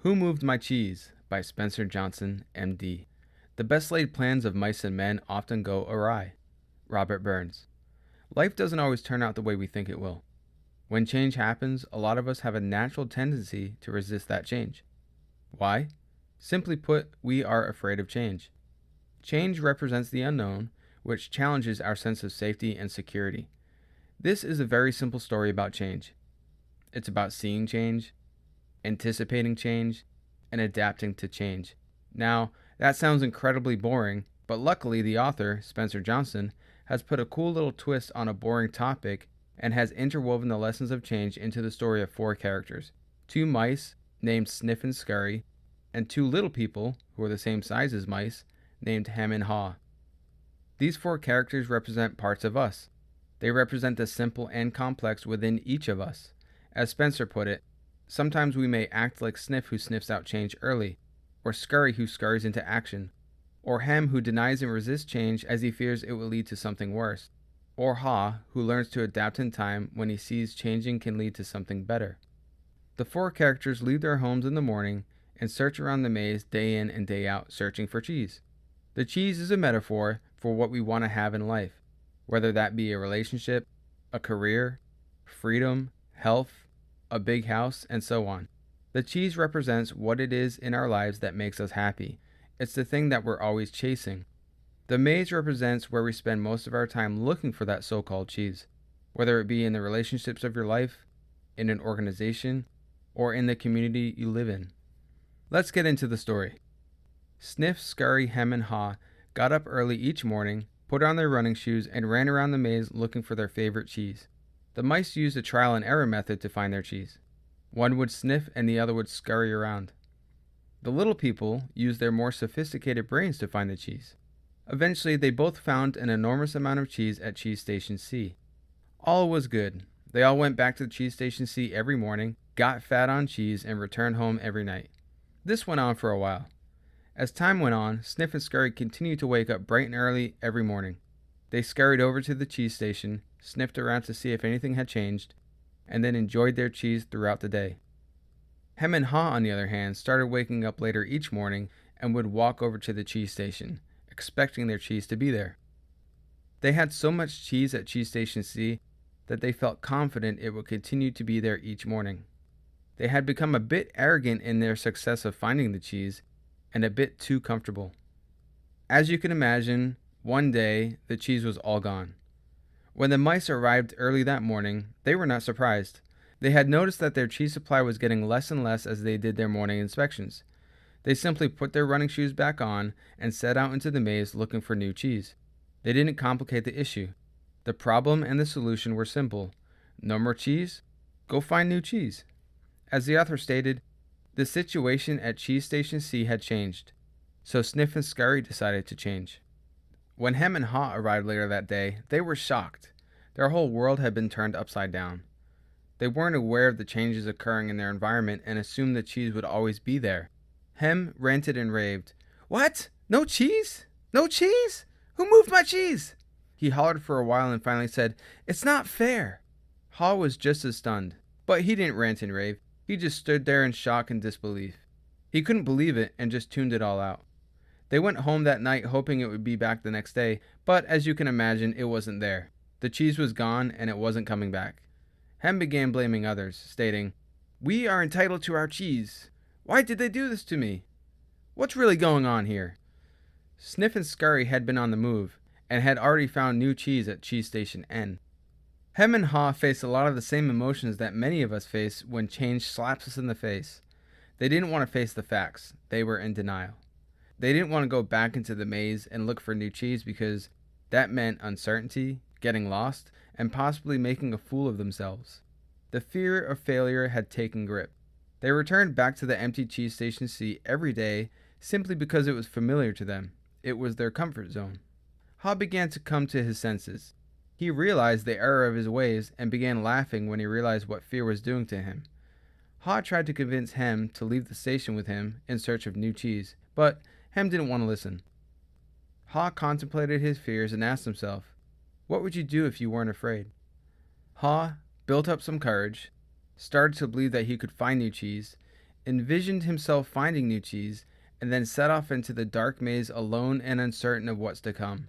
Who Moved My Cheese by Spencer Johnson, MD. The best laid plans of mice and men often go awry. Robert Burns. Life doesn't always turn out the way we think it will. When change happens, a lot of us have a natural tendency to resist that change. Why? Simply put, we are afraid of change. Change represents the unknown, which challenges our sense of safety and security. This is a very simple story about change. It's about seeing change, anticipating change, and adapting to change. Now, that sounds incredibly boring, but luckily the author, Spencer Johnson, has put a cool little twist on a boring topic and has interwoven the lessons of change into the story of 4 characters. 2 mice, named Sniff and Scurry, and 2 little people, who are the same size as mice, named Hem and Haw. These 4 characters represent parts of us. They represent the simple and complex within each of us. As Spencer put it, sometimes we may act like Sniff, who sniffs out change early, or Scurry, who scurries into action, or Hem, who denies and resists change as he fears it will lead to something worse, or Haw, who learns to adapt in time when he sees changing can lead to something better. The 4 characters leave their homes in the morning and search around the maze day in and day out, searching for cheese. The cheese is a metaphor for what we want to have in life, whether that be a relationship, a career, freedom, health, a big house, and so on. The cheese represents what it is in our lives that makes us happy. It's the thing that we're always chasing. The maze represents where we spend most of our time looking for that so-called cheese, whether it be in the relationships of your life, in an organization, or in the community you live in. Let's get into the story. Sniff, Scurry, Hem, and Haw got up early each morning, put on their running shoes, and ran around the maze looking for their favorite cheese. The mice used a trial and error method to find their cheese. One would sniff and the other would scurry around. The little people used their more sophisticated brains to find the cheese. Eventually, they both found an enormous amount of cheese at Cheese Station C. All was good. They all went back to the Cheese Station C every morning, got fat on cheese, and returned home every night. This went on for a while. As time went on, Sniff and Scurry continued to wake up bright and early every morning. They scurried over to the cheese station, sniffed around to see if anything had changed, and then enjoyed their cheese throughout the day. Hem and Haw, on the other hand, started waking up later each morning and would walk over to the cheese station, expecting their cheese to be there. They had so much cheese at Cheese Station C that they felt confident it would continue to be there each morning. They had become a bit arrogant in their success of finding the cheese, and a bit too comfortable. As you can imagine, one day the cheese was all gone. When the mice arrived early that morning, they were not surprised. They had noticed that their cheese supply was getting less and less as they did their morning inspections. They simply put their running shoes back on and set out into the maze looking for new cheese. They didn't complicate the issue. The problem and the solution were simple. No more cheese? Go find new cheese. As the author stated, the situation at Cheese Station C had changed, so Sniff and Scurry decided to change. When Hem and Haw arrived later that day, they were shocked. Their whole world had been turned upside down. They weren't aware of the changes occurring in their environment and assumed the cheese would always be there. Hem ranted and raved. "What? No cheese? No cheese? Who moved my cheese?" He hollered for a while and finally said, "It's not fair." Haw was just as stunned, but he didn't rant and rave. He just stood there in shock and disbelief. He couldn't believe it and just tuned it all out. They went home that night hoping it would be back the next day, but as you can imagine, it wasn't there. The cheese was gone and it wasn't coming back. Hem began blaming others, stating, "We are entitled to our cheese. Why did they do this to me? What's really going on here?" Sniff and Scurry had been on the move and had already found new cheese at Cheese Station N. Hem and Haw faced a lot of the same emotions that many of us face when change slaps us in the face. They didn't want to face the facts. They were in denial. They didn't want to go back into the maze and look for new cheese because that meant uncertainty, getting lost, and possibly making a fool of themselves. The fear of failure had taken grip. They returned back to the empty Cheese Station C every day simply because it was familiar to them. It was their comfort zone. Haw began to come to his senses. He realized the error of his ways and began laughing when he realized what fear was doing to him. Haw tried to convince Hem to leave the station with him in search of new cheese, but Hem didn't want to listen. Haw contemplated his fears and asked himself, "What would you do if you weren't afraid?" Haw built up some courage, started to believe that he could find new cheese, envisioned himself finding new cheese, and then set off into the dark maze alone and uncertain of what's to come.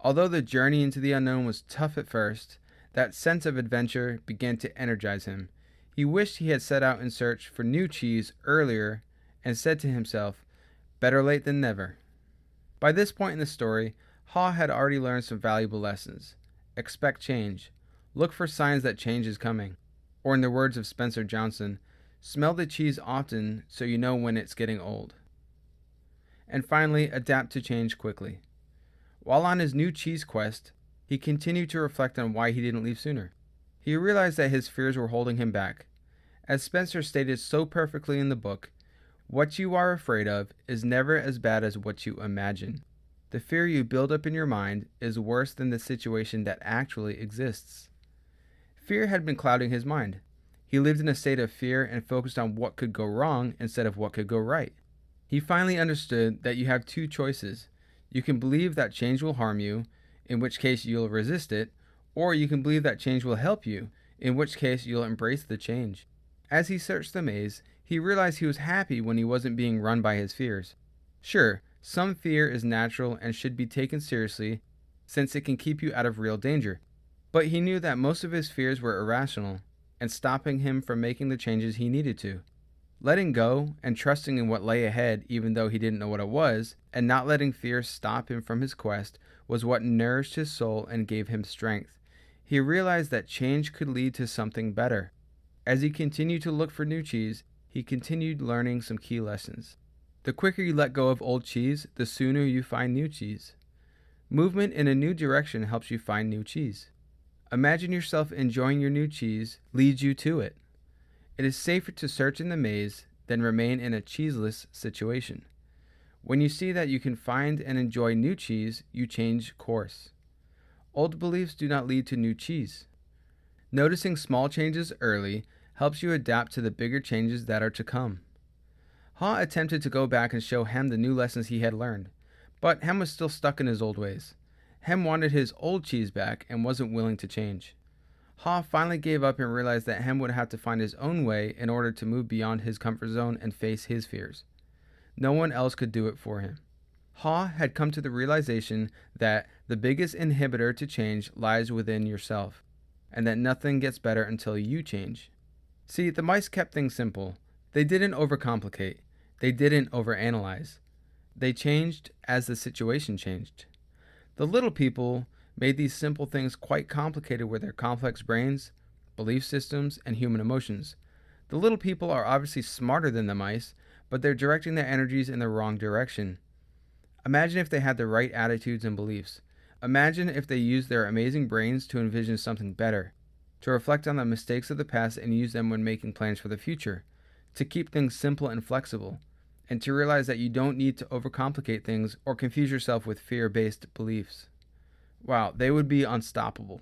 Although the journey into the unknown was tough at first, that sense of adventure began to energize him. He wished he had set out in search for new cheese earlier and said to himself, better late than never. By this point in the story, Ha had already learned some valuable lessons. Expect change. Look for signs that change is coming. Or in the words of Spencer Johnson, smell the cheese often so you know when it's getting old. And finally, adapt to change quickly. While on his new cheese quest, he continued to reflect on why he didn't leave sooner. He realized that his fears were holding him back. As Spencer stated so perfectly in the book, what you are afraid of is never as bad as what you imagine. The fear you build up in your mind is worse than the situation that actually exists. Fear had been clouding his mind. He lived in a state of fear and focused on what could go wrong instead of what could go right. He finally understood that you have two choices. You can believe that change will harm you, in which case you'll resist it, or you can believe that change will help you, in which case you'll embrace the change. As he searched the maze, he realized he was happy when he wasn't being run by his fears. Sure, some fear is natural and should be taken seriously, since it can keep you out of real danger. But he knew that most of his fears were irrational and stopping him from making the changes he needed to. Letting go and trusting in what lay ahead even though he didn't know what it was, and not letting fear stop him from his quest, was what nourished his soul and gave him strength. He realized that change could lead to something better. As he continued to look for new cheese, he continued learning some key lessons. The quicker you let go of old cheese, the sooner you find new cheese. Movement in a new direction helps you find new cheese. Imagine yourself enjoying your new cheese leads you to it. It is safer to search in the maze than remain in a cheeseless situation. When you see that you can find and enjoy new cheese, you change course. Old beliefs do not lead to new cheese. Noticing small changes early helps you adapt to the bigger changes that are to come. Ha attempted to go back and show Hem the new lessons he had learned, but Hem was still stuck in his old ways. Hem wanted his old cheese back and wasn't willing to change. Ha finally gave up and realized that Hem would have to find his own way in order to move beyond his comfort zone and face his fears. No one else could do it for him. Ha had come to the realization that the biggest inhibitor to change lies within yourself, and that nothing gets better until you change. See, the mice kept things simple. They didn't overcomplicate. They didn't overanalyze. They changed as the situation changed. The little people made these simple things quite complicated with their complex brains, belief systems, and human emotions. The little people are obviously smarter than the mice, but they're directing their energies in the wrong direction. Imagine if they had the right attitudes and beliefs. Imagine if they used their amazing brains to envision something better, to reflect on the mistakes of the past and use them when making plans for the future, to keep things simple and flexible, and to realize that you don't need to overcomplicate things or confuse yourself with fear-based beliefs. Wow, they would be unstoppable.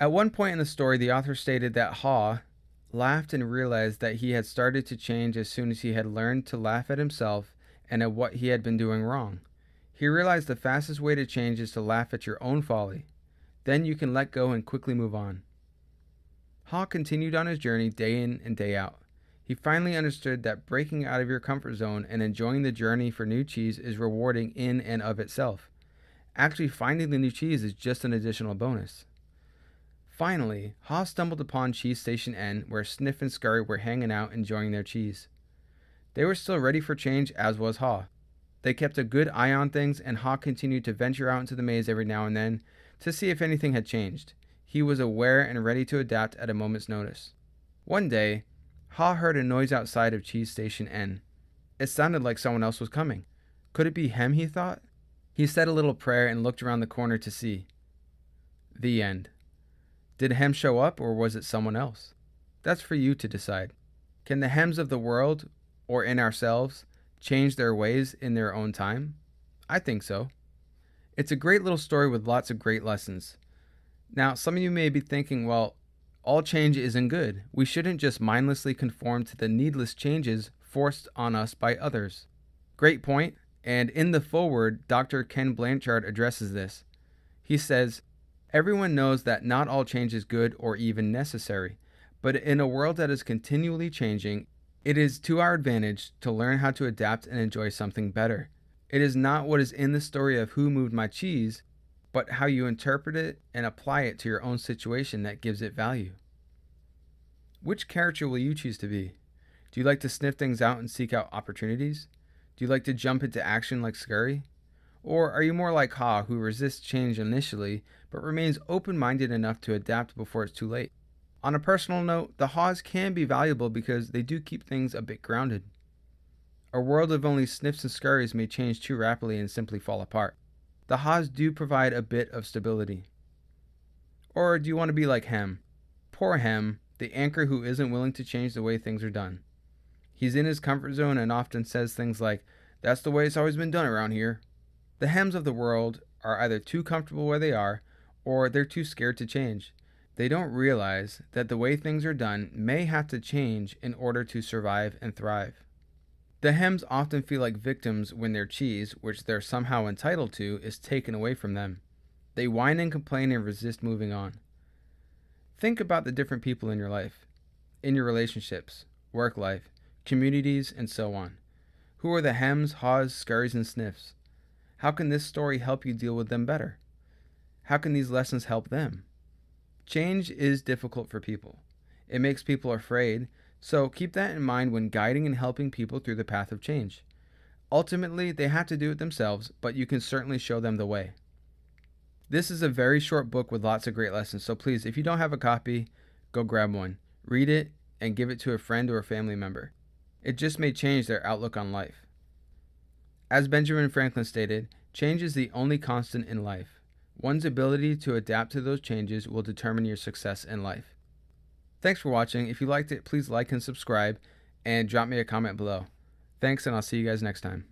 At one point in the story, the author stated that Ha laughed and realized that he had started to change as soon as he had learned to laugh at himself and at what he had been doing wrong. He realized the fastest way to change is to laugh at your own folly. Then you can let go and quickly move on. Ha continued on his journey day in and day out. He finally understood that breaking out of your comfort zone and enjoying the journey for new cheese is rewarding in and of itself. Actually, finding the new cheese is just an additional bonus. Finally, Ha stumbled upon Cheese Station N, where Sniff and Scurry were hanging out enjoying their cheese. They were still ready for change, as was Ha. They kept a good eye on things, and Ha continued to venture out into the maze every now and then to see if anything had changed. He was aware and ready to adapt at a moment's notice. One day, Ha heard a noise outside of Cheese Station N. It sounded like someone else was coming. Could it be Hem, he thought? He said a little prayer and looked around the corner to see. The end. Did Hem show up, or was it someone else? That's for you to decide. Can the Hems of the world, or in ourselves, change their ways in their own time? I think so. It's a great little story with lots of great lessons. Now, some of you may be thinking, well, all change isn't good. We shouldn't just mindlessly conform to the needless changes forced on us by others. Great point, and in the foreword, Dr. Ken Blanchard addresses this. He says, everyone knows that not all change is good or even necessary, but in a world that is continually changing, It is to our advantage to learn how to adapt and enjoy something better. It is not what is in the story of who moved my cheese, but how you interpret it and apply it to your own situation that gives it value. Which character will you choose to be? Do you like to sniff things out and seek out opportunities? Do you like to jump into action like Scurry? Or are you more like Ha, who resists change initially, but remains open minded enough to adapt before it's too late? On a personal note, the Haws can be valuable because they do keep things a bit grounded. A world of only sniffs and scurries may change too rapidly and simply fall apart. The Haws do provide a bit of stability. Or do you want to be like Hem? Poor Hem, the anchor who isn't willing to change the way things are done. He's in his comfort zone and often says things like, "That's the way it's always been done around here." The Hems of the world are either too comfortable where they are, or they're too scared to change. They don't realize that the way things are done may have to change in order to survive and thrive. The Hems often feel like victims when their cheese, which they're somehow entitled to, is taken away from them. They whine and complain and resist moving on. Think about the different people in your life, in your relationships, work life, communities, and so on. Who are the Hems, Haws, Scurries, and Sniffs? How can this story help you deal with them better? How can these lessons help them? Change is difficult for people. It makes people afraid, so keep that in mind when guiding and helping people through the path of change. Ultimately, they have to do it themselves, but you can certainly show them the way. This is a very short book with lots of great lessons, so please, if you don't have a copy, go grab one. Read it and give it to a friend or a family member. It just may change their outlook on life. As Benjamin Franklin stated, change is the only constant in life. One's ability to adapt to those changes will determine your success in life. Thanks for watching. If you liked it, please like and subscribe, and drop me a comment below. Thanks, and I'll see you guys next time.